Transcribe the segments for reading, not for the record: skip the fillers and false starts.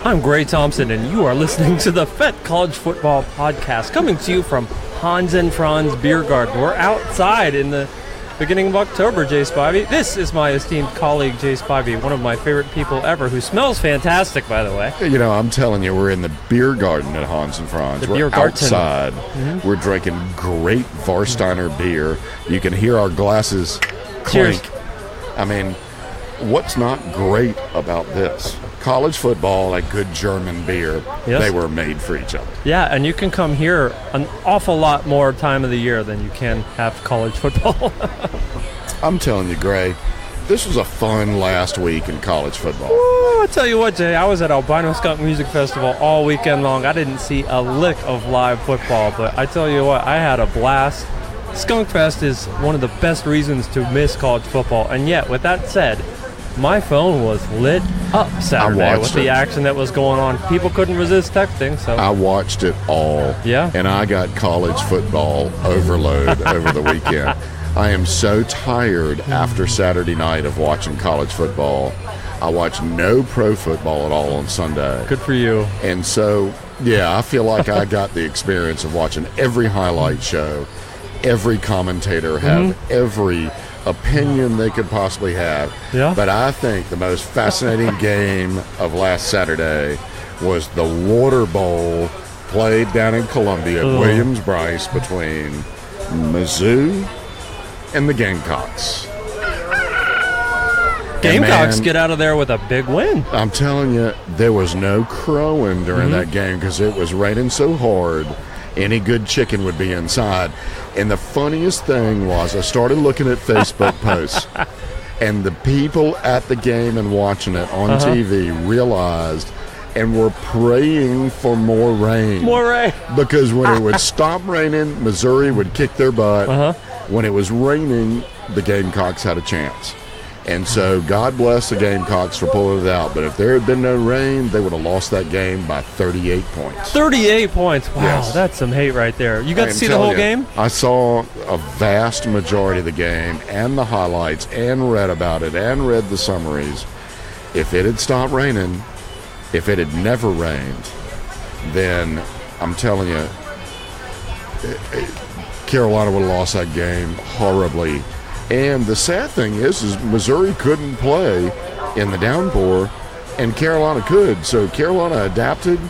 I'm Gray Thompson, and you are listening to the Fête College Football Podcast, coming to you from Hans and Franz Beer Garden. We're outside in the beginning of October, Jay Spivey. This is my esteemed colleague, Jay Spivey, one of my favorite people ever, who smells fantastic, by the way. You know, I'm telling you, we're in the beer garden at Hans and Franz. We're outside. Mm-hmm. We're drinking great Warsteiner beer. You can hear our glasses clink. Cheers. I mean, what's not great about this? College football, like good German beer, yes. They were made for each other. Yeah, and you can come here an awful lot more time of the year than you can have college football. I'm telling you, Gray, this was a fun last week in college football. Ooh, I tell you what, Jay, I was at Albino Skunk Music Festival all weekend long. I didn't see a lick of live football, but I tell you what, I had a blast. Skunk Fest is one of the best reasons to miss college football, and yet, with that said, my phone was lit up Saturday with the action that was going on. People couldn't resist texting. So I watched it all. Yeah. And I got college football overload over the weekend. I am so tired after Saturday night of watching college football. I watched no pro football at all on Sunday. Good for you. And so, yeah, I feel like I got the experience of watching every highlight show. Every commentator have every opinion they could possibly have. Yeah. But I think the most fascinating game of last Saturday was the Water Bowl played down in Columbia at Williams-Brice between Mizzou and the Gamecocks. Gamecocks get out of there with a big win. I'm telling you, there was no crowing during that game because it was raining so hard. Any good chicken would be inside. And the funniest thing was I started looking at Facebook posts, and the people at the game and watching it on TV realized and were praying for more rain. More rain. Because when it would stop raining, Missouri would kick their butt. When it was raining, the Gamecocks had a chance. And so God bless the Gamecocks for pulling it out. But if there had been no rain, they would have lost that game by 38 points. 38 points. Wow, yes. That's some hate right there. You got to see the whole game? I saw a vast majority of the game and the highlights and read about it and read the summaries. If it had stopped raining, if it had never rained, then I'm telling you, Carolina would have lost that game horribly. And the sad thing is Missouri couldn't play in the downpour, and Carolina could. So Carolina adapted.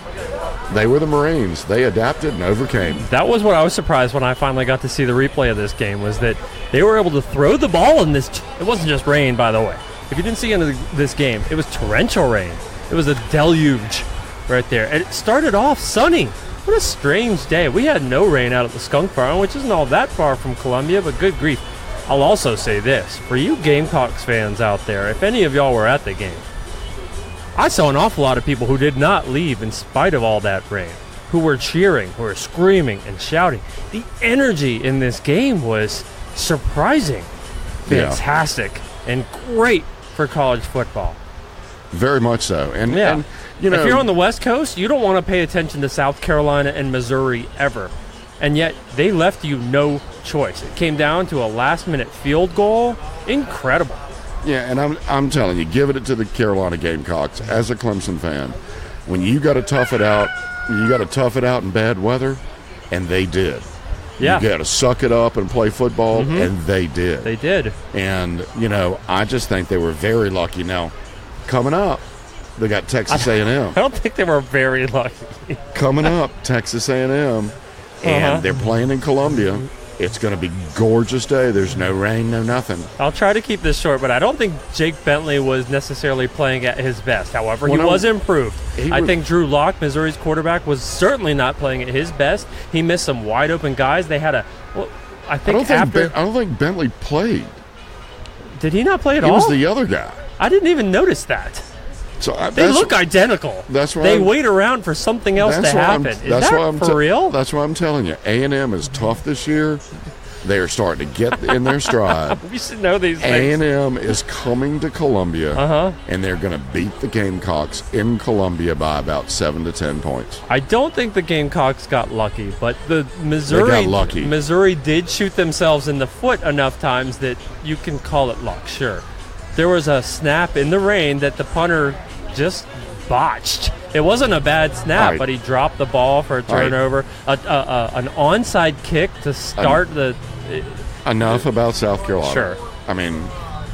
They were the Marines. They adapted and overcame. That was what I was surprised when I finally got to see the replay of this game, was that they were able to throw the ball in this. It wasn't just rain, by the way. If you didn't see into this game, it was torrential rain. It was a deluge right there. And it started off sunny. What a strange day. We had no rain out at the Skunk Farm, which isn't all that far from Columbia, but good grief. I'll also say this, for you Gamecocks fans out there, if any of y'all were at the game, I saw an awful lot of people who did not leave in spite of all that rain, who were cheering, who were screaming and shouting. The energy in this game was surprising, fantastic, and great for college football. Very much so. And you know, if you're on the West Coast, you don't want to pay attention to South Carolina and Missouri ever. And yet, they left you no choice. It came down to a last-minute field goal. Incredible. Yeah, and I'm telling you, giving it to the Carolina Gamecocks as a Clemson fan. When you got to tough it out, in bad weather, and they did. Yeah. You got to suck it up and play football, and they did. They did. And, you know, I just think they were very lucky. Now, coming up, they got Texas A&M. I don't think they were very lucky. Coming up, Texas A&M. And they're playing in Columbia. It's going to be a gorgeous day. There's no rain, no nothing. I'll try to keep this short, but I don't think Jake Bentley was necessarily playing at his best. However, he was improved. I think Drew Lock, Missouri's quarterback, was certainly not playing at his best. He missed some wide open guys. They had I don't think Bentley played. Did he not play at all? He was the other guy. I didn't even notice that. So they look identical. That's why they wait around for something else to happen. Is that for real? That's why I'm telling you. A&M is tough this year. They are starting to get in their stride. We should know these things. A&M is coming to Columbia, and they're going to beat the Gamecocks in Columbia by about 7 to 10 points. I don't think the Gamecocks got lucky, but the Missouri got lucky. Missouri did shoot themselves in the foot enough times that you can call it luck, sure. There was a snap in the rain that the punter just botched. It wasn't a bad snap, right. but he dropped the ball for a turnover. An onside kick to start the. Enough about South Carolina. Sure. I mean,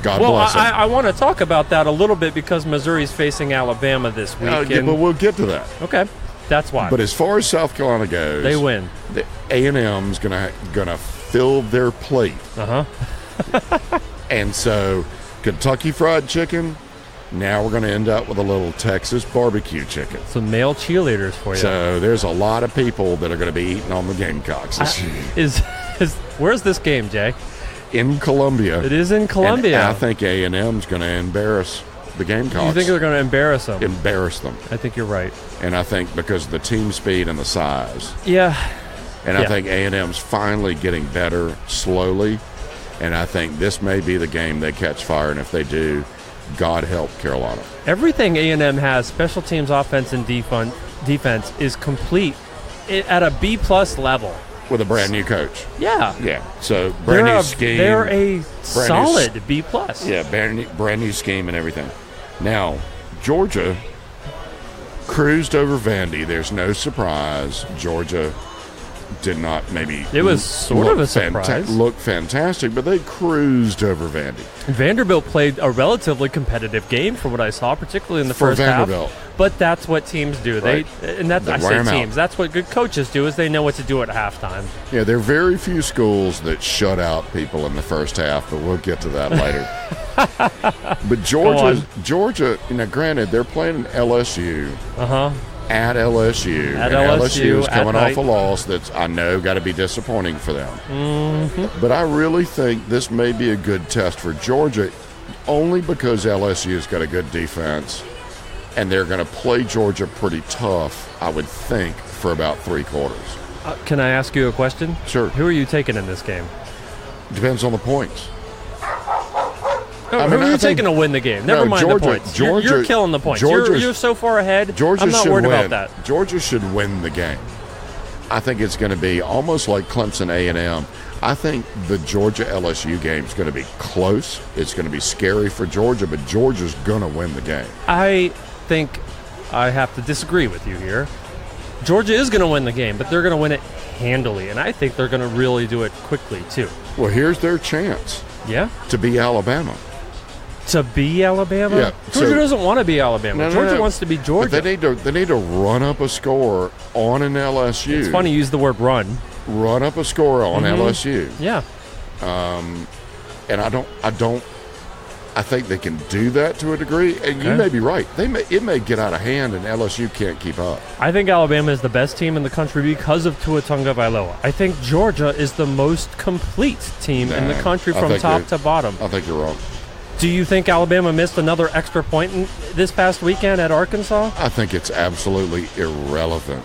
God Well, bless them. I want to talk about that a little bit because Missouri's facing Alabama this week. But we'll get to that. Okay, that's why. But as far as South Carolina goes, they win. The A&M's gonna fill their plate. And so, Kentucky Fried Chicken. Now we're going to end up with a little Texas barbecue chicken. Some male cheerleaders for you. So there's a lot of people that are going to be eating on the Gamecocks this year. Where's this game, Jay? In Columbia. It is in Columbia. And I think A&M's going to embarrass the Gamecocks. You think they're going to embarrass them? Embarrass them. I think you're right. And I think because of the team speed and the size. Yeah. And I think A&M's finally getting better slowly. And I think this may be the game they catch fire. And if they do, God help Carolina. Everything A&M has, special teams, offense, and defense, is complete at a B-plus level. With a brand new coach. Yeah. Yeah. So brand new scheme. They're a solid B-plus. Yeah, brand new scheme and everything. Now, Georgia cruised over Vandy. There's no surprise. Georgia did not maybe. It was sort of a surprise. Looked fantastic, but they cruised over Vandy. Vanderbilt played a relatively competitive game from what I saw, particularly in the first half. But that's what teams do. Right. I say teams. That's what good coaches do. Is they know what to do at halftime. Yeah, there are very few schools that shut out people in the first half, but we'll get to that later. But Georgia. Granted, they're playing in LSU. At LSU. LSU is coming off a loss that's, I know, got to be disappointing for them. Mm-hmm. But I really think this may be a good test for Georgia, only because LSU's got a good defense, and they're going to play Georgia pretty tough, I would think, for about 3 quarters. Can I ask you a question? Sure. Who are you taking in this game? Depends on the points. Who are you taking to win the game? Never mind Georgia, the points. Georgia, you're killing the points. You're so far ahead. Georgia I'm not should worried win. about that. Georgia should win the game. I think it's going to be almost like Clemson A&M. I think the Georgia-LSU game is going to be close. It's going to be scary for Georgia, but Georgia's going to win the game. I think I have to disagree with you here. Georgia is going to win the game, but they're going to win it handily, and I think they're going to really do it quickly, too. Well, here's their chance. Yeah? To be Alabama. To be Alabama? Yeah. Georgia doesn't want to be Alabama. Georgia wants to be Georgia. But they need to run up a score on an LSU. It's funny you use the word run. Run up a score on LSU. Yeah. And I think they can do that to a degree. And you may be right. It may get out of hand and LSU can't keep up. I think Alabama is the best team in the country because of Tua Tagovailoa. I think Georgia is the most complete team in the country from top to bottom. I think you're wrong. Do you think Alabama missed another extra point this past weekend at Arkansas? I think it's absolutely irrelevant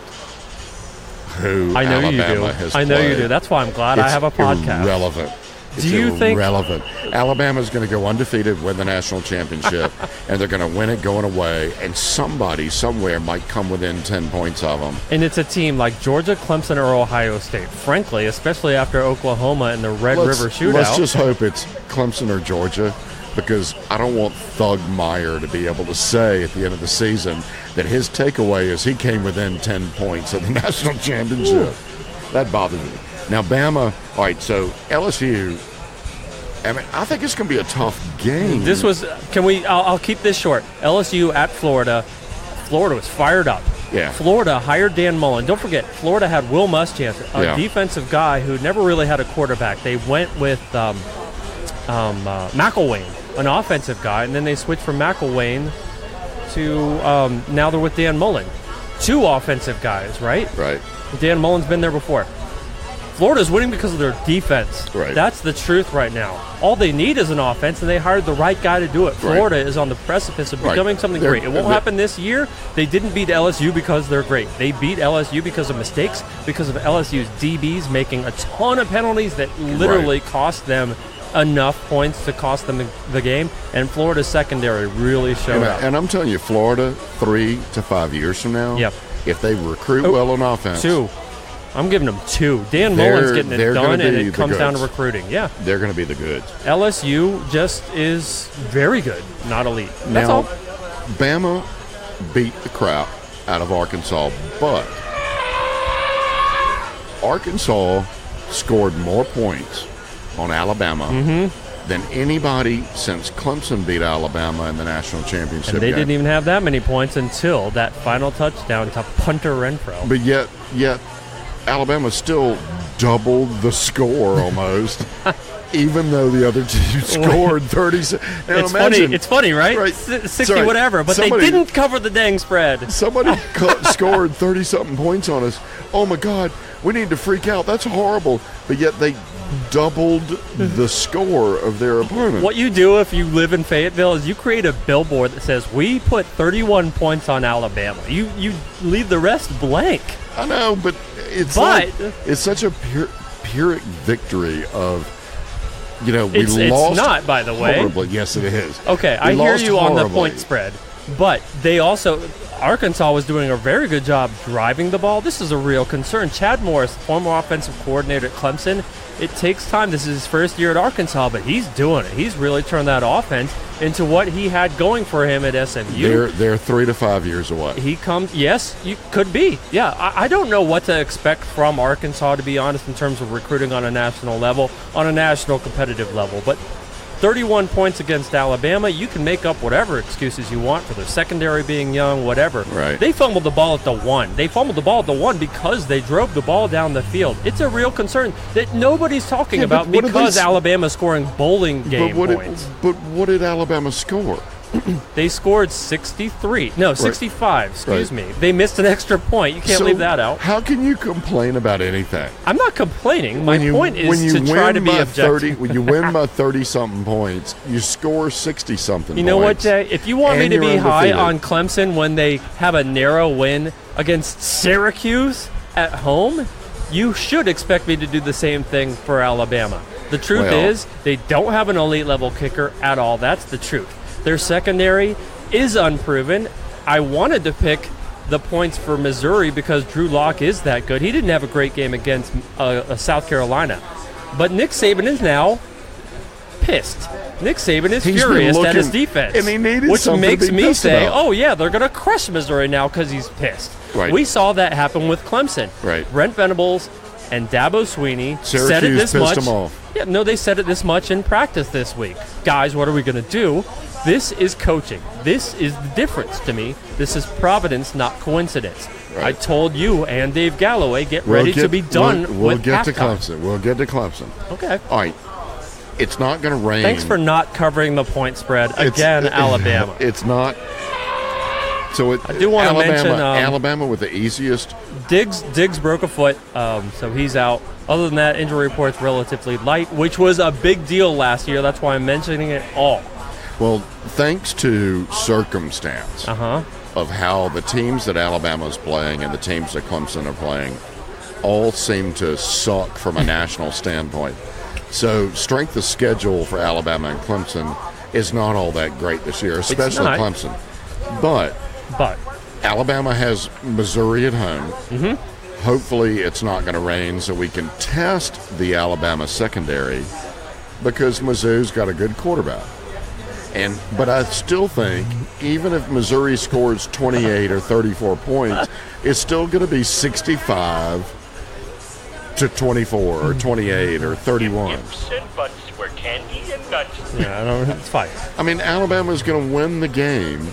who I know Alabama has played. I know you do. That's why I'm glad I have a podcast. Irrelevant. Do you think irrelevant? Alabama's going to go undefeated, win the national championship, and they're going to win it going away, and somebody somewhere might come within 10 points of them. And it's a team like Georgia, Clemson, or Ohio State. Frankly, especially after Oklahoma and the Red River Shootout. Let's just hope it's Clemson or Georgia, because I don't want Thug Meyer to be able to say at the end of the season that his takeaway is he came within 10 points of the national championship. That bothers me. Now, Bama, all right, so LSU, I think it's going to be a tough game. I'll keep this short. LSU at Florida. Florida was fired up. Yeah. Florida hired Dan Mullen. Don't forget, Florida had Will Muschamp, a defensive guy who never really had a quarterback. They went with McElwain, an offensive guy, and then they switched from McElwain to now they're with Dan Mullen. 2 offensive guys, right? Right. Dan Mullen's been there before. Florida's winning because of their defense. Right. That's the truth right now. All they need is an offense, and they hired the right guy to do it. Florida is on the precipice of becoming something great. It won't happen this year. They didn't beat LSU because they're great. They beat LSU because of mistakes, because of LSU's DBs making a ton of penalties that literally cost them enough points to cost them the game, and Florida's secondary really showed up. And I'm telling you, Florida, 3 to 5 years from now, if they recruit well on offense. 2. I'm giving them 2. Dan Mullen's getting it done, and it comes down to recruiting. Yeah. They're going to be the goods. LSU just is very good, not elite. That's all. Bama beat the crap out of Arkansas, but Arkansas scored more points on Alabama than anybody since Clemson beat Alabama in the national championship And they game. didn't even have that many points until that final touchdown to punter Renfro. But yet Alabama still doubled the score almost, even though the other team scored 30. It's funny, right? 60 whatever, but they didn't cover the dang spread. Somebody scored 30-something points on us. Oh, my God, we need to freak out. That's horrible. But yet they doubled the score of their opponent. What you do if you live in Fayetteville is you create a billboard that says, we put 31 points on Alabama. You leave the rest blank. I know, but it's such a pyrrhic victory of, we lost. It's not, by the way. Horribly. Yes, it is. Okay, I hear you on the point spread. But they also, Arkansas was doing a very good job driving the ball. This is a real concern. Chad Morris, former offensive coordinator at Clemson, it takes time. This is his first year at Arkansas, but he's doing it. He's really turned that offense into what he had going for him at SMU. They're 3 to 5 years away. He comes, yes, you could be. Yeah, I don't know what to expect from Arkansas, to be honest, in terms of recruiting on a national level, on a national competitive level. But 31 points against Alabama, you can make up whatever excuses you want for their secondary being young, whatever. Right. They fumbled the ball at the 1. They fumbled the ball at the 1 because they drove the ball down the field. It's a real concern that nobody's talking about because Alabama's scoring bowling game points. But what did Alabama score? They scored 65, excuse me. They missed an extra point. You can't leave that out. How can you complain about anything? I'm not complaining. My point is to try to be objective. When you win by 30-something points, you score 60-something points. You know what, Jay? If you want me to be high on Clemson when they have a narrow win against Syracuse at home, you should expect me to do the same thing for Alabama. The truth is they don't have an elite-level kicker at all. That's the truth. Their secondary is unproven. I wanted to pick the points for Missouri because Drew Lock is that good. He didn't have a great game against South Carolina. But Nick Saban is now pissed. Nick Saban is furious at his defense. And he needed which makes me say, about. oh, yeah, they're going to crush Missouri now because he's pissed. Right. We saw that happen with Clemson. Right. Brent Venables and Dabo Swinney Syracuse said it this pissed much. Them off. Yeah, no, they said it this much in practice this week. Guys, what are we going to do? This is coaching. This is the difference to me. This is providence, not coincidence. Right. I told you and Dave Galloway, get ready to be done we'll with get halftime. to Clemson. We'll get to Clemson. Okay. All right. It's not going to rain. Thanks for not covering the point spread again, Alabama. It's not. So I do want to mention Alabama with the easiest. Diggs broke a foot, so he's out. Other than that, injury report's relatively light, which was a big deal last year. That's why I'm mentioning it all. Well, thanks to circumstance of how the teams that Alabama's playing and the teams that Clemson are playing all seem to suck from a national standpoint. So strength of schedule for Alabama and Clemson is not all that great this year, especially Clemson. But Alabama has Missouri at home. Mm-hmm. Hopefully it's not going to rain so we can test the Alabama secondary because Mizzou's got a good quarterback. But I still think even if Missouri scores 28 or 34 points, it's still going to be 65 to 24 or 28 or 31. Ifs and buts were candy and nuts. Yeah, it's fine. I mean, Alabama's going to win the game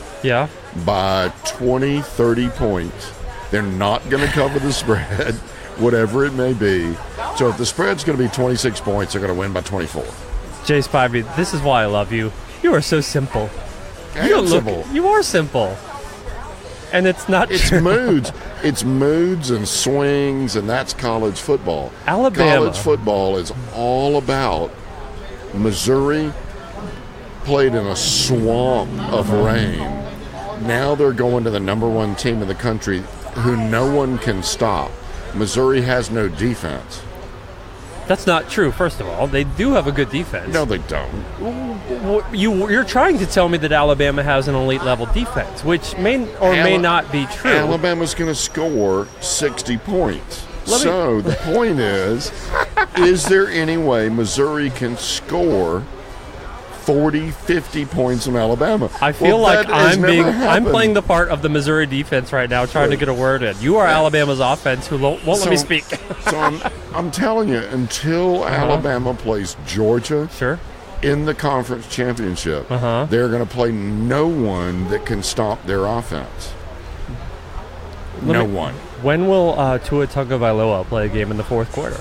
by 20, 30 points. They're not going to cover the spread, whatever it may be. So if the spread's going to be 26 points, they're going to win by 24. Jay Spivey, this is why I love you. You are so simple. Simple. You are simple. And it's not true. Moods. It's moods and swings, and that's college football. Alabama. College football is all about Missouri played in a swamp of rain. Now they're going to the number one team in the country who no one can stop. Missouri has no defense. That's not true, first of all. They do have a good defense. No, they don't. You're trying to tell me that Alabama has an elite-level defense, which may or may not be true. Alabama's going to score 60 points. The point is there any way Missouri can score 40, 50 points on Alabama. I feel like that has never I'm happened. playing the part of the Missouri defense right now, trying to get a word in. You are Alabama's offense, who won't let me speak. So I'm telling you, until Alabama plays Georgia Sure. in the conference championship, they're going to play no one that can stop their offense. No one. When will Tua Tagovailoa play a game in the fourth quarter?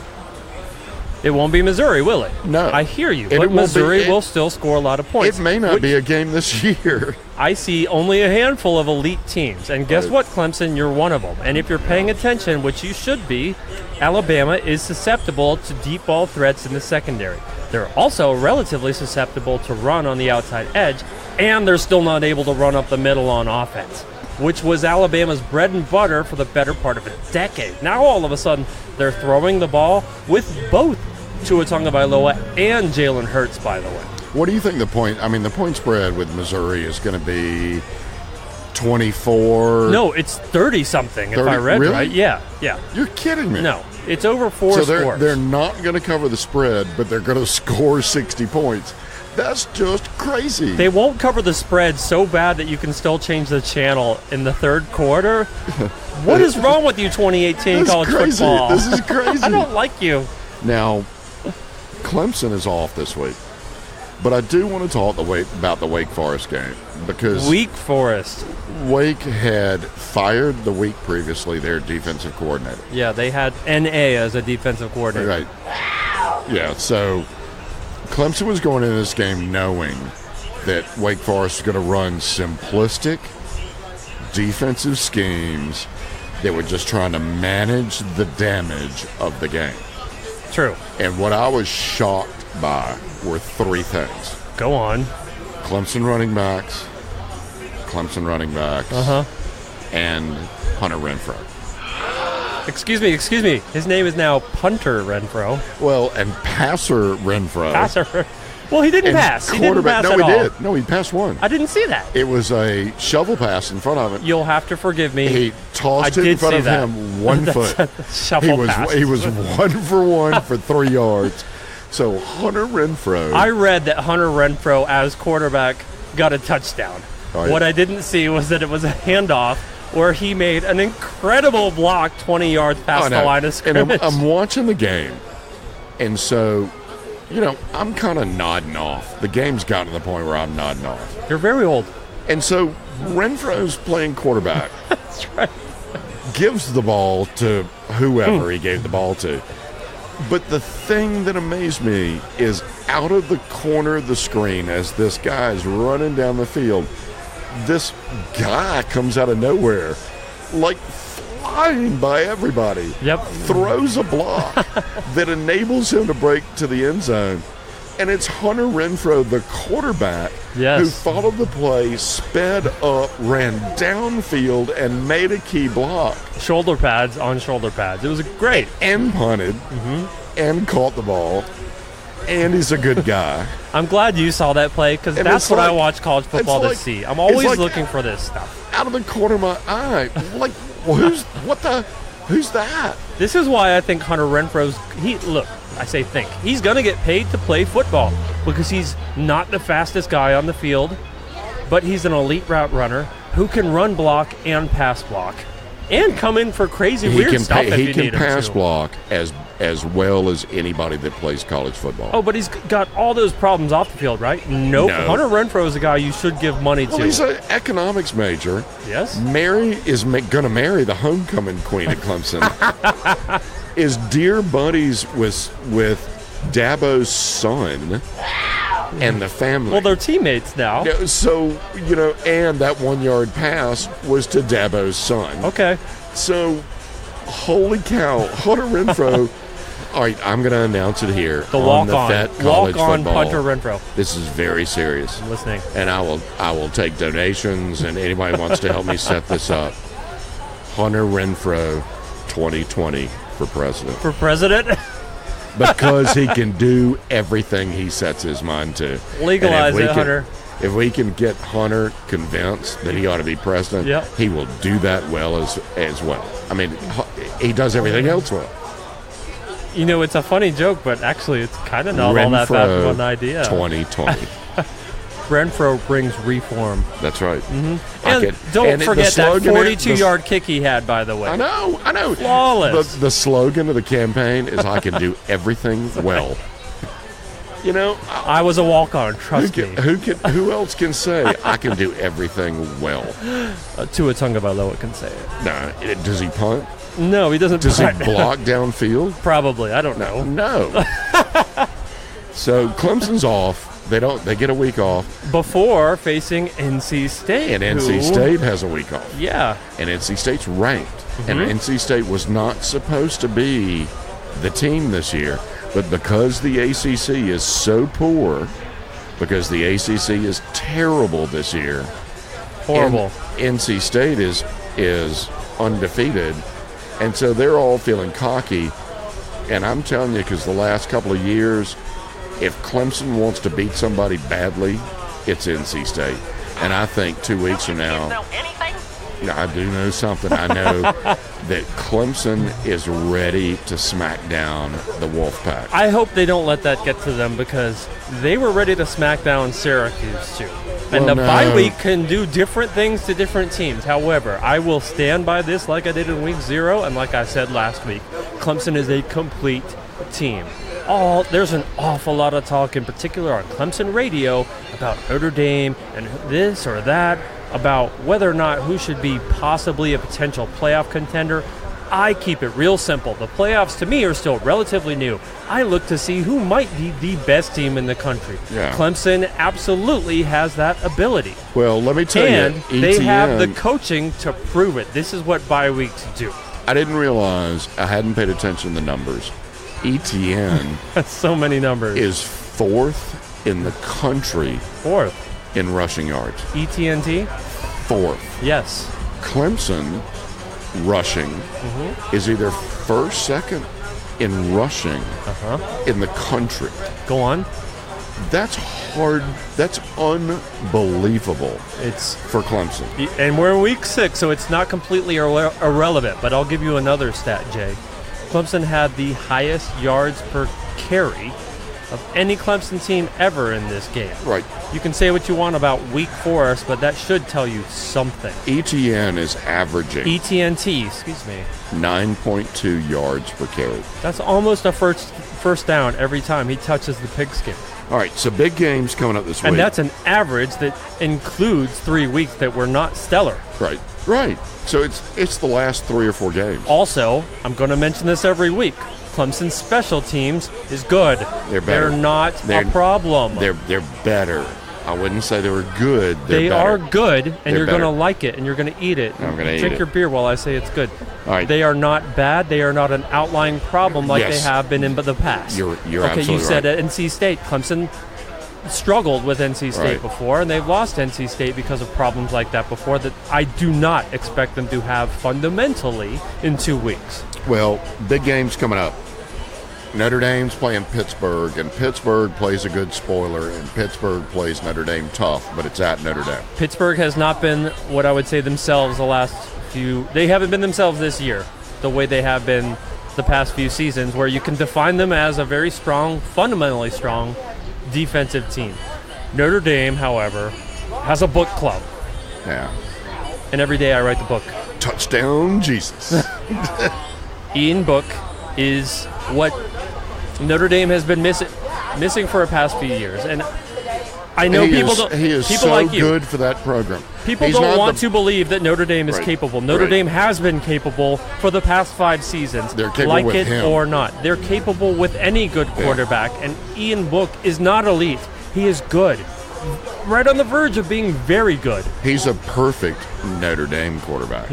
It won't be Missouri, will it? No. I hear you, And but it won't Missouri be- will still score a lot of points. It may not be a game this year. I see only a handful of elite teams. And guess what, Clemson? You're one of them. And if you're paying attention, which you should be, Alabama is susceptible to deep ball threats in the secondary. They're also relatively susceptible to run on the outside edge, and they're still not able to run up the middle on offense, which was Alabama's bread and butter for the better part of a decade. Now all of a sudden, they're throwing the ball with both Tua Tagovailoa and Jalen Hurts, by the way. What do you think the point spread with Missouri is going to be 24? No, it's 30-something, if 30? I read Really? right. Yeah. You're kidding me. No, it's over four So scores. they're not going to cover the spread, but they're going to score 60 points. That's just crazy. They won't cover the spread so bad that you can still change the channel in the third quarter. What is wrong with you, 2018 This is college crazy. football? This is crazy. I don't like you. Now, Clemson is off this week, but I do want to talk about the Wake Forest game because Wake Forest. Wake had fired the week previously their defensive coordinator. Yeah, they had N.A. as a defensive coordinator. Right. Yeah, so Clemson was going into this game knowing that Wake Forest was going to run simplistic defensive schemes that were just trying to manage the damage of the game. True. And what I was shocked by were three things. Go on. Clemson running backs, and Hunter Renfrow. Excuse me. His name is now Punter Renfro. Well, and passer Renfrow. Passer. Well, he didn't And pass. He didn't quarterback. pass No, at he all. did. No, he passed one. I didn't see that. It was a shovel pass in front of it. You'll have to forgive me. He tossed I it in did front see of that. him 1 foot. Shuffle pass. He was 1 for 1 for 3 yards. So Hunter Renfrow. I read that Hunter Renfro, as quarterback, got a touchdown. Oh, yeah. What I didn't see was that it was a handoff where he made an incredible block 20 yards past the line of And scrimmage. I'm watching the game, and so, I'm kind of nodding off. The game's gotten to the point where I'm nodding off. You're very old. And so Renfro's playing quarterback. That's right. Gives the ball to whoever he gave the ball to. But the thing that amazed me is out of the corner of the screen as this guy is running down the field, this guy comes out of nowhere, like flying by everybody. Yep. Throws a block that enables him to break to the end zone. And it's Hunter Renfrow, the quarterback, Yes. who followed the play, sped up, ran downfield, and made a key block. Shoulder pads on shoulder pads. It was great. And punted, and caught the ball. And he's a good guy. I'm glad you saw that play because And that's it's what I like- watch college football it's to like- see. I'm it's always like- looking for this stuff. Out of the corner of my eye. Like, well, who's that? This is why I think Hunter Renfro's I say think. He's going to get paid to play football because he's not the fastest guy on the field, but he's an elite route runner who can run block and pass block and come in for crazy weird stuff if He you can need him pass to. block as well as anybody that plays college football. Oh, but he's got all those problems off the field, right? Nope. No. Hunter Renfro is a guy you should give money Well, to. he's an economics major. Yes. Mary is going to marry the homecoming queen at Clemson. Is dear buddies with Dabo's son and the family. Well, they're teammates now. Yeah, so, and that 1 yard pass was to Dabo's son. Okay. So, holy cow, Hunter Renfrow. All right, I'm going to announce it here. The on the walk-on. Fête college Walk-on football. Punter Renfro. This is very serious. I'm listening. And I will take donations, and anybody wants to help me set this up. Hunter Renfrow 2020 for president. For president? Because he can do everything he sets his mind to. Legalize it, Hunter. If we can get Hunter convinced that he ought to be president, Yep. he will do that well as well. I mean, he does everything else well. It's a funny joke, but actually it's kind of not all that bad of an idea. 2020. Renfro brings reform. That's right. Mm-hmm. And don't forget that 42-yard kick he had, by the way. I know. Flawless. The slogan of the campaign is, I can do everything well. You know, I was a walk-on, trust me. Who else can say, I can do everything well? Tua Tagovailoa can say it. No. Does he punt? No, he doesn't Does punt. he block downfield? Probably. I don't know. No. So Clemson's off. They get a week off. Before facing NC State. And NC State has a week off. Yeah. And NC State's ranked. And NC State was not supposed to be the team this year. But because the ACC is so poor, because the ACC is terrible this year. Horrible. NC State is undefeated. And so they're all feeling cocky. And I'm telling you, because the last couple of years, if Clemson wants to beat somebody badly, it's NC State. And I think 2 weeks from now, I do know something. I know that Clemson is ready to smack down the Wolfpack. I hope they don't let that get to them, because they were ready to smack down Syracuse too. And the bye week can do different things to different teams. However, I will stand by this like I did in week 0 and like I said last week. Clemson is a complete team. There's an awful lot of talk, in particular on Clemson radio, about Notre Dame and this or that, about whether or not who should be possibly a potential playoff contender. I keep it real simple. The playoffs, to me, are still relatively new. I look to see who might be the best team in the country. Yeah. Clemson absolutely has that ability. Well, let me tell and you, they have the coaching to prove it. This is what bye weeks do. I didn't realize, I hadn't paid attention to the numbers. ETN That's so many numbers. is 4th in the country 4th in rushing yards. ETNT? 4th. Yes. Clemson rushing is either 1st, 2nd in rushing in the country. Go on. That's hard. That's unbelievable. It's for Clemson. And we're in week 6, so it's not completely irrelevant. But I'll give you another stat, Jay. Clemson had the highest yards per carry of any Clemson team ever in this game. Right. You can say what you want about weak force, but that should tell you something. ETN is averaging ETNT, excuse me, 9.2 yards per carry. That's almost a first down every time he touches the pigskin. All right, so big games coming up this week. And that's an average that includes 3 weeks that were not stellar. Right. So it's the last 3 or 4 games. Also, I'm going to mention this every week. Clemson's special teams is good. They're better. They're not a problem. They're better. I wouldn't say they were good. They are good, and They're you're going to better. like it, and you're going to eat it. I'm going to eat it. Drink your beer while I say it's good. All right. They are not bad. They are not an outlying problem like Yes. they have been in the past. You're okay, absolutely you said right. at NC State, Clemson struggled with NC State Right. before, and they've lost NC State because of problems like that before that I do not expect them to have fundamentally in 2 weeks. Well, big games coming up. Notre Dame's playing Pittsburgh, and Pittsburgh plays a good spoiler, and Pittsburgh plays Notre Dame tough, but it's at Notre Dame. Pittsburgh has not been what I would say themselves the last few. They haven't been themselves this year the way they have been the past few seasons, where you can define them as a very strong, fundamentally strong defensive team. Notre Dame, however, has a book club, Yeah. and every day I write the book. Touchdown, Jesus. Ian Book is what Notre Dame has been missing for the past few years, and I know he people is, don't. He is people so like you. good for that program. People He's don't not want the- to believe that Notre Dame is Right. capable. Notre Right. Dame has been capable for the past 5 seasons, They're capable like with it him. or not. They're capable with any good quarterback, and Ian Book is not elite. He is good, right on the verge of being very good. He's a perfect Notre Dame quarterback.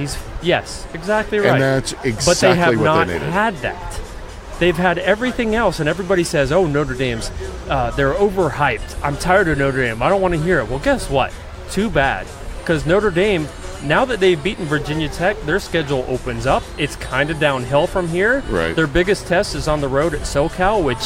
Yes, exactly right. And that's exactly but they have what not they needed. had that. They've had everything else, and everybody says, "Oh, Notre Dame's they're overhyped. I'm tired of Notre Dame. I don't want to hear it." Well, guess what? Too bad, because Notre Dame, now that they've beaten Virginia Tech, their schedule opens up. It's kind of downhill from here. Right. Their biggest test is on the road at SoCal, which,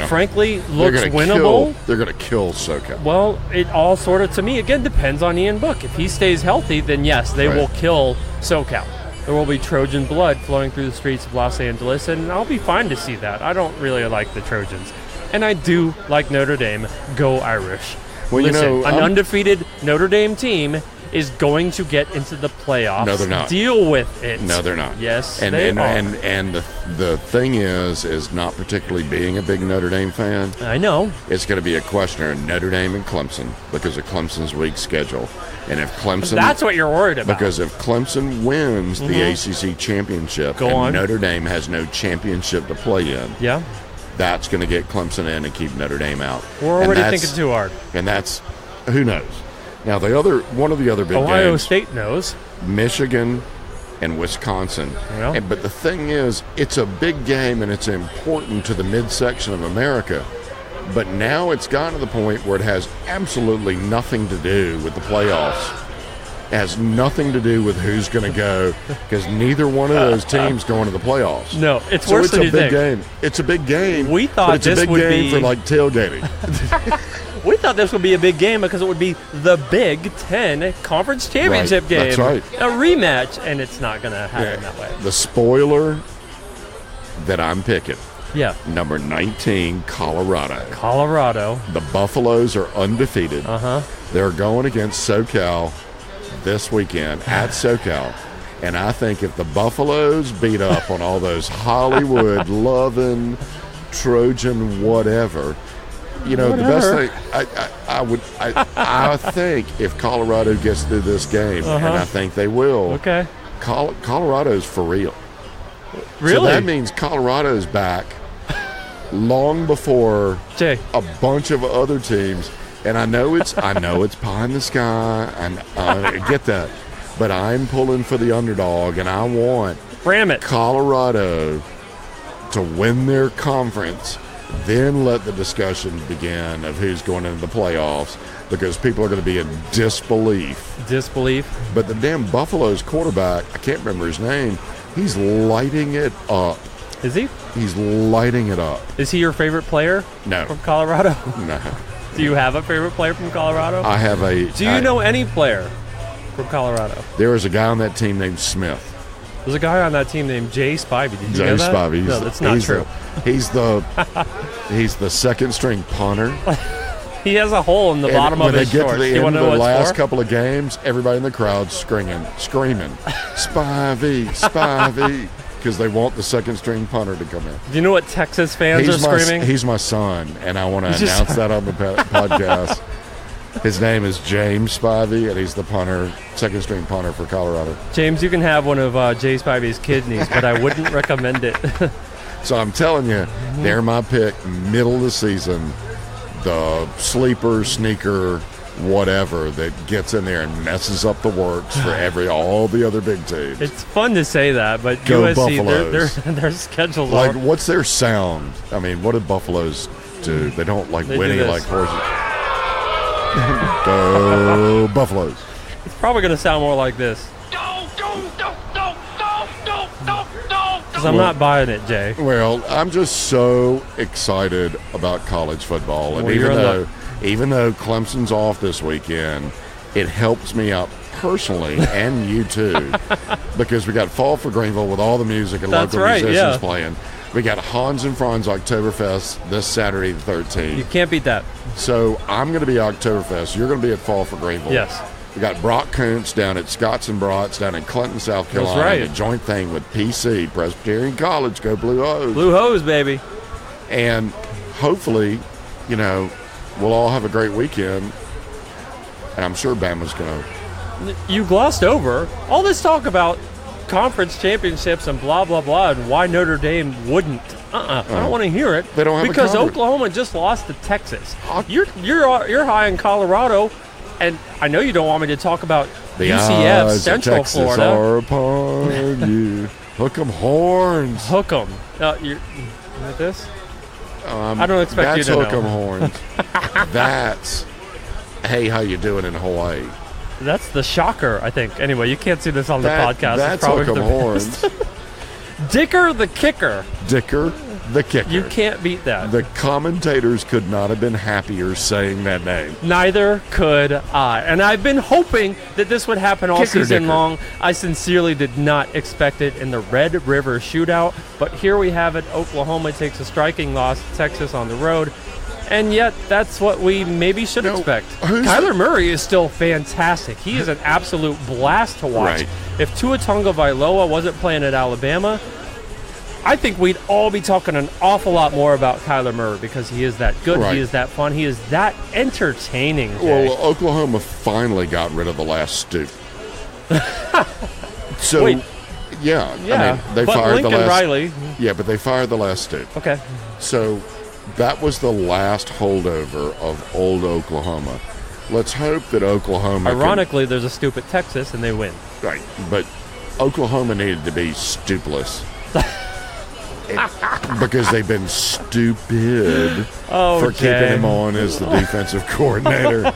frankly, They're looks gonna winnable. They're going to kill SoCal. Well, it all sort of, to me, again, depends on Ian Book. If he stays healthy, then yes, they Right. will kill SoCal. There will be Trojan blood flowing through the streets of Los Angeles, and I'll be fine to see that. I don't really like the Trojans. And I do like Notre Dame. Go Irish. Well, Listen, an undefeated Notre Dame team is going to get into the playoffs. No, they're not. Deal with it. No, they're not. Yes, they are. And the thing is not particularly being a big Notre Dame fan. I know. It's going to be a question of Notre Dame and Clemson because of Clemson's weak schedule. And if Clemson... That's what you're worried about. Because if Clemson wins the ACC championship Notre Dame has no championship to play in, that's going to get Clemson in and keep Notre Dame out. We're already thinking too hard. And that's... Who knows? Now, one of the other big Ohio games... State knows. Michigan and Wisconsin. Yeah. But the thing is, it's a big game and it's important to the midsection of America. But now it's gotten to the point where it has absolutely nothing to do with the playoffs. It has nothing to do with who's going to go because neither one of those teams going to the playoffs. No, it's worse than you think. It's a big game. We thought but it's this a big would game be for like tailgating. We thought this would be a big game because it would be the Big Ten Conference Championship game. That's right. A rematch, and it's not going to happen that way. The spoiler that I'm picking. Yeah. Number 19, Colorado. Colorado. The Buffaloes are undefeated. They're going against SoCal this weekend at SoCal. And I think if the Buffaloes beat up on all those Hollywood-loving, Trojan whatever, the best thing, I think if Colorado gets through this game, and I think they will, Colorado's for real. Really? So that means Colorado's back long before a bunch of other teams. And I know it's pie in the sky, and I get that. But I'm pulling for the underdog, and I want Colorado to win their conference. Then let the discussion begin of who's going into the playoffs because people are going to be in disbelief. But the damn Buffalo's quarterback, I can't remember his name, he's lighting it up. Is he? He's lighting it up. Is he your favorite player? No. From Colorado? No. Do you have a favorite player from Colorado? I have a... Do you know any player from Colorado? There was a guy on that team named Smith. There's a guy on that team named Jay Spivey. Did you know that? Spivey. No, that's not true. He's the second string punter. He has a hole in the bottom of his shorts. When they get to the end of the last couple of games, everybody in the crowd screaming, Spivey, because they want the second string punter to come in. Do you know what Texas fans are screaming? He's my son, and I want to announce that on the podcast. His name is James Spivey, and he's the punter, second string punter for Colorado. James, you can have one of Jay Spivey's kidneys, but I wouldn't recommend it. So I'm telling you, they're my pick, middle of the season, the sleeper, sneaker, whatever that gets in there and messes up the works for all the other big teams. It's fun to say that, but Go USC, their schedules like, are... what's their sound? I mean, what do Buffaloes do? They don't like winning like horses. Go Buffaloes. It's probably going to sound more like this. Because I'm not buying it, Jay. Well, I'm just so excited about college football. And even though Clemson's off this weekend, it helps me out personally, and you too, because we got Fall for Greenville with all the music and local musicians playing. We got Hans and Franz Oktoberfest this Saturday the 13th. You can't beat that. So I'm going to be Oktoberfest. You're going to be at Fall for Greenville. Yes. We got Brock Kuntz down at Scotts and Brats down in Clinton, South Carolina. That's right. A joint thing with PC, Presbyterian College. Go Blue Hose. Blue Hose, baby. And hopefully, we'll all have a great weekend. And I'm sure Bama's going to. You glossed over all this talk about conference championships and blah, blah, blah, and why Notre Dame wouldn't. I don't want to hear it. They don't have because Oklahoma just lost to Texas. You're high in Colorado, and I know you don't want me to talk about the UCF, Central Florida. Are upon you. Hook 'em horns. Hook 'em. You like this? I don't expect you to know. That's hook 'em horns. That's, hey, how you doing in Hawaii? That's the shocker, I think. Anyway, you can't see this on the podcast. That's hook 'em horns. Dicker the kicker. Dicker the kicker. You can't beat that. The commentators could not have been happier saying that name. Neither could I. And I've been hoping that this would happen all season long. I sincerely did not expect it in the Red River Shootout. But here we have it. Oklahoma takes a striking loss to Texas on the road. And yet, that's what we maybe should expect. Kyler Murray is still fantastic. He is an absolute blast to watch. Right. If Tua Tagovailoa wasn't playing at Alabama, I think we'd all be talking an awful lot more about Kyler Murray because he is that good, Right. he is that fun, he is that entertaining. Jay. Well, Oklahoma finally got rid of the last stoop. So, Wait. yeah. I mean, they but fired Lincoln the last. Riley. Yeah, but they fired the last stoop. Okay. So that was the last holdover of old Oklahoma. Let's hope that Oklahoma. Ironically, there's a stoop at Texas, and they win. Right, but Oklahoma needed to be stoopless. Because they've been stupid for keeping him on as the defensive coordinator.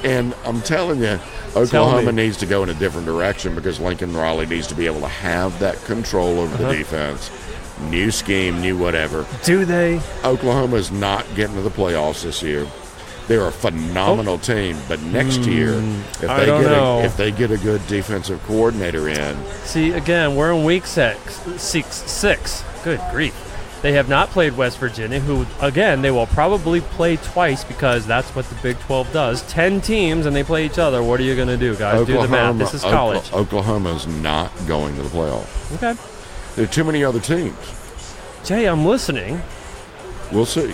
And I'm telling you, Oklahoma needs to go in a different direction because Lincoln Riley needs to be able to have that control over the defense. New scheme, new whatever. Do they? Oklahoma's not getting to the playoffs this year. They're a phenomenal team, but next year, if they get a good defensive coordinator in. See, again, we're in week six. Good grief. They have not played West Virginia, who, again, they will probably play twice because that's what the Big 12 does. 10 teams, and they play each other. What are you going to do, guys? Do the math. This is college. Oklahoma's not going to the playoff. Okay. There are too many other teams. Jay, I'm listening. We'll see.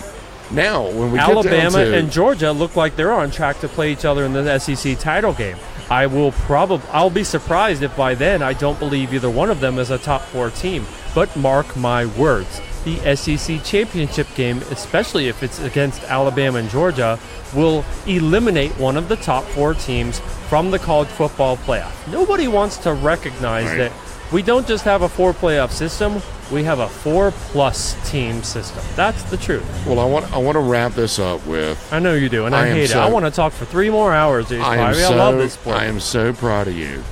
Now, when we Alabama get down to and Georgia look like they're on track to play each other in the SEC title game. I'll be surprised if by then I don't believe either one of them is a top 4 team. But mark my words, the SEC championship game, especially if it's against Alabama and Georgia, will eliminate one of the top 4 teams from the college football playoff. Nobody wants to recognize that we don't just have a 4 playoff system, we have a 4+ team system. That's the truth. Well, I want to wrap this up with. I know you do, and I hate it. I want to talk for 3 more hours. I love this sport. I am so proud of you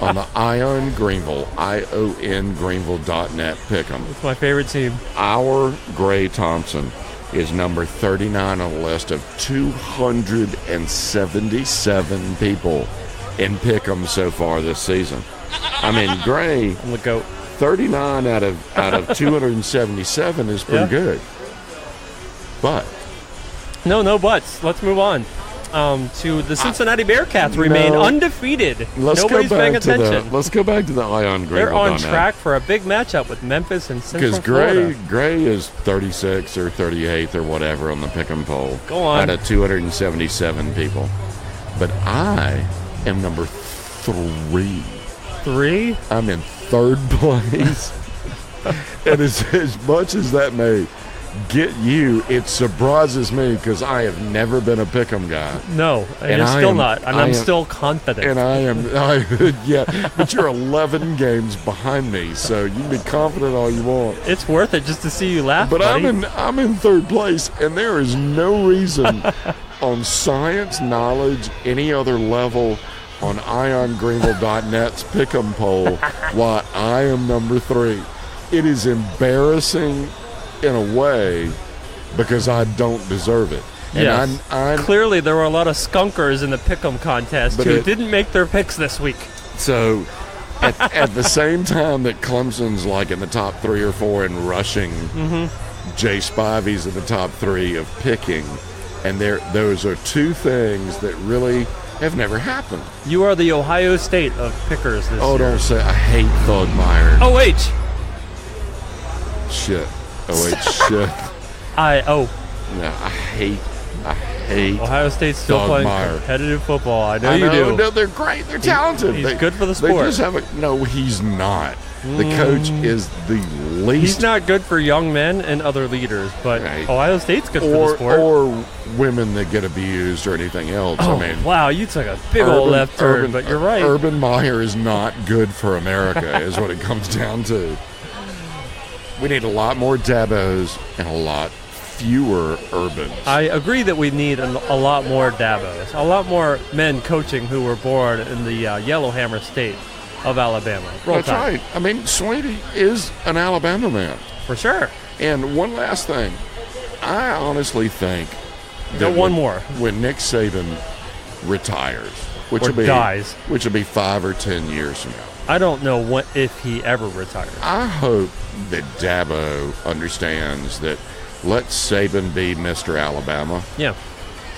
on the Ion Greenville, ION-Greenville.net pick'em. It's my favorite team. Our Gray Thompson is number 39 on the list of 277 people in pick'em so far this season. I mean, Gray. I'm the GOAT. 39 out of 277 is pretty good. But no buts. Let's move on to the Cincinnati Bearcats. Remain undefeated. Nobody's paying attention. Let's go back to the Ion Greenville. They're on track for a big matchup with Memphis and Central Florida. Because Gray is 36 or 38th or whatever on the pick'em poll. Go on. Out of 277 people. But I am number 3. 3? I'm in 3rd place. And as much as that may get you, it surprises me because I have never been a pick'em guy. No, and you're still not. And I'm still confident. And but you're 11 games behind me, so you can be confident all you want. It's worth it just to see you laugh, But buddy. I'm in 3rd place, and there is no reason on science, knowledge, any other level on IONGreenville.net's pick'em poll why I am number 3. It is embarrassing in a way because I don't deserve it. And yes. Clearly there were a lot of skunkers in the pick'em contest who didn't make their picks this week. So at the same time that Clemson's like in the top 3 or 4 in rushing, Jay Spivey's in the top 3 of picking, and those are 2 things that really have never happened. You are the Ohio State of pickers this year. Oh, don't say I hate Thugmeyer. OH. Shit. Shit. No, I hate Ohio State's still playing competitive football. I know you do. No, they're great. They're talented. He's good for the sport. They just no, he's not. The coach is the least. He's not good for young men and other leaders, but Ohio State's good for the sport. Or women that get abused or anything else. Oh, I mean, wow, you took a big old left turn, but you're right. Urban Meyer is not good for America, is what it comes down to. We need a lot more Dabos and a lot fewer Urbans. I agree that we need a lot more Dabos, a lot more men coaching who were born in the Yellowhammer State of Alabama. That's right. I mean, Slaney is an Alabama man. For sure. And one last thing. I honestly think that when Nick Saban retires, which will be 5 or 10 years from now. I don't know if he ever retires. I hope that Dabo understands that let Saban be Mr. Alabama, Yeah.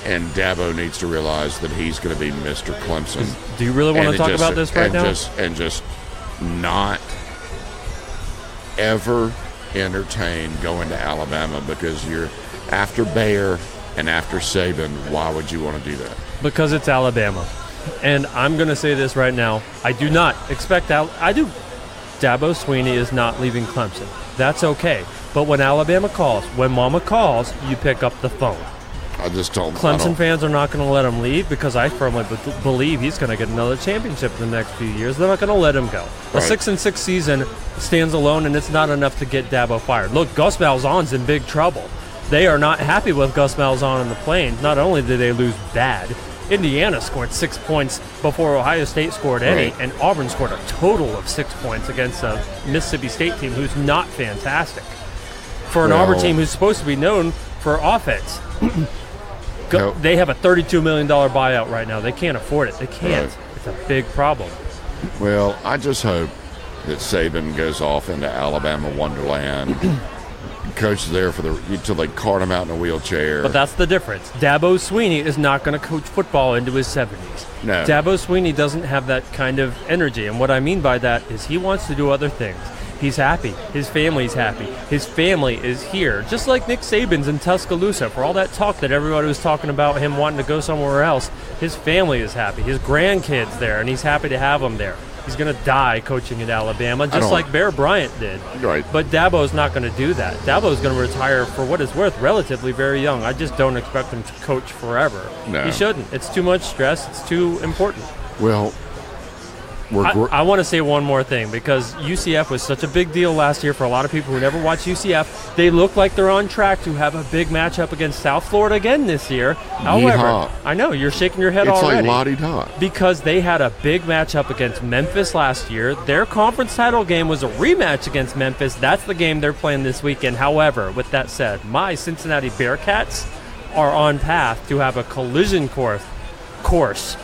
and Dabo needs to realize that he's going to be Mr. Clemson. Do you really want And to talk about this right now? And just not ever entertain going to Alabama, because you're after Bayer and after Saban. Why would you want to do that? Because it's Alabama. And I'm going to say this right now. I do not expect Dabo Swinney is not leaving Clemson. That's okay. But when Alabama calls, when Mama calls, you pick up the phone. I just told Clemson fans are not going to let him leave, because I firmly believe he's going to get another championship in the next few years. They're not going to let him go. A 6-6 season stands alone, and it's not enough to get Dabo fired. Look, Gus Malzahn's in big trouble. They are not happy with Gus Malzahn in the Plains. Not only did they lose bad, Indiana scored 6 points before Ohio State scored any, and Auburn scored a total of 6 points against a Mississippi State team who's not fantastic. For an Auburn team who's supposed to be known for offense. They have a $32 million buyout right now. They can't afford it. They can't. Right. It's a big problem. Well, I just hope that Saban goes off into Alabama Wonderland, coaches there until they cart him out in a wheelchair. But that's the difference. Dabo Swinney is not going to coach football into his 70s. No. Dabo Swinney doesn't have that kind of energy. And what I mean by that is he wants to do other things. He's happy. His family's happy. His family is here. Just like Nick Saban's in Tuscaloosa. For all that talk that everybody was talking about him wanting to go somewhere else, his family is happy. His grandkids there, and he's happy to have them there. He's going to die coaching at Alabama, just like Bear Bryant did. Right. But Dabo's not going to do that. Dabo's going to retire, for what it's worth, relatively very young. I just don't expect him to coach forever. No. He shouldn't. It's too much stress. It's too important. Well, I want to say one more thing, because UCF was such a big deal last year for a lot of people who never watched UCF. They look like they're on track to have a big matchup against South Florida again this year. However, Yeehaw. I know you're shaking your head already. It's like la-di-da. Because they had a big matchup against Memphis last year. Their conference title game was a rematch against Memphis. That's the game they're playing this weekend. However, with that said, my Cincinnati Bearcats are on path to have a collision course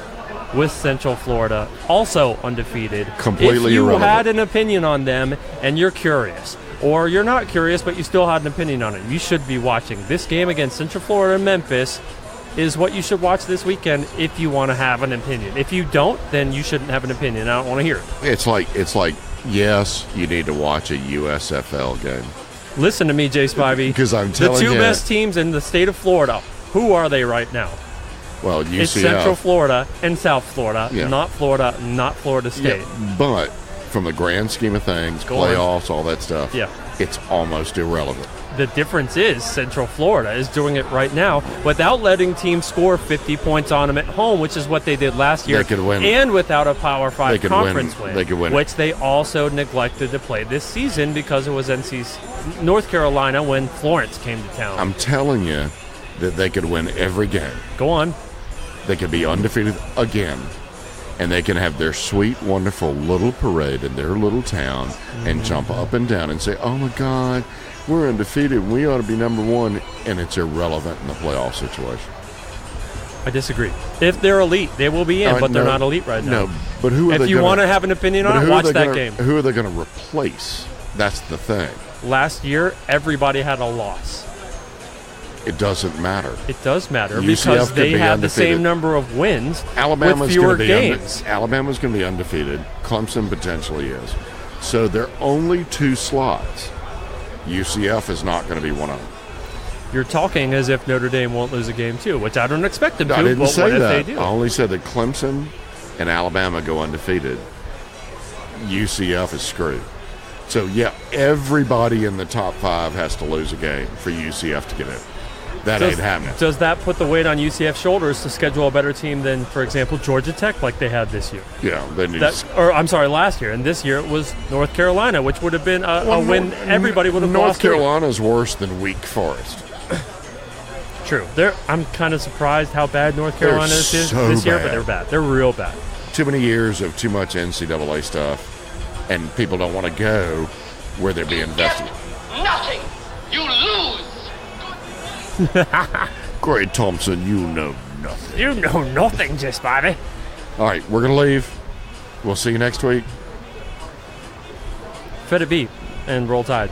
with Central Florida, also undefeated. Completely if you irrelevant. had an opinion on them and you're curious, or you're not curious but you still had an opinion on it, you should be watching. This game against Central Florida and Memphis is what you should watch this weekend if you want to have an opinion. If you don't, then you shouldn't have an opinion. I don't want to hear it. It's like yes, you need to watch a USFL game. Listen to me, Jay Spivey. Because I'm telling you, the two best teams in the state of Florida, who are they right now? Well, UCF. It's Central Florida and South Florida, Yeah. not Florida State. Yeah, but from the grand scheme of things, playoffs, all that stuff, it's almost irrelevant. The difference is Central Florida is doing it right now without letting teams score 50 points on them at home, which is what they did last year. They could win. And without a Power 5 conference win. They could win. Which they also neglected to play this season because it was North Carolina when Florence came to town. I'm telling you that they could win every game. Go on. They could be undefeated again, and they can have their sweet, wonderful little parade in their little town and jump up and down and say, oh, my God, we're undefeated. We ought to be number one, and it's irrelevant in the playoff situation. I disagree. If they're elite, they will be in, but they're not elite right now. No, but who are they? If you want to have an opinion on it, watch that game. Who are they going to replace? That's the thing. Last year, everybody had a loss. It doesn't matter. It does matter UCF because they have the same undefeated. number of wins Alabama's with fewer gonna be games. Alabama's going to be undefeated. Clemson potentially is. So there are only two slots. UCF is not going to be one of them. You're talking as if Notre Dame won't lose a game too, which I don't expect them to. I didn't but say what that. If they do? I only said that Clemson and Alabama go undefeated. UCF is screwed. So, yeah, everybody in the top five has to lose a game for UCF to get in. That ain't happening. Does that put the weight on UCF's shoulders to schedule a better team than, for example, Georgia Tech like they had this year? Yeah. Last year. And this year it was North Carolina, which would have been a win everybody would have lost. North Carolina's worse than Wake Forest. True. I'm kind of surprised how bad North Carolina is this year, but they're bad. They're real bad. Too many years of too much NCAA stuff, and people don't want to go where they're being invested. Nothing. You lose. Greg Thompson, you know nothing. You know nothing, just Bobby. All right, we're going to leave. We'll see you next week. Fête and Roll Tide.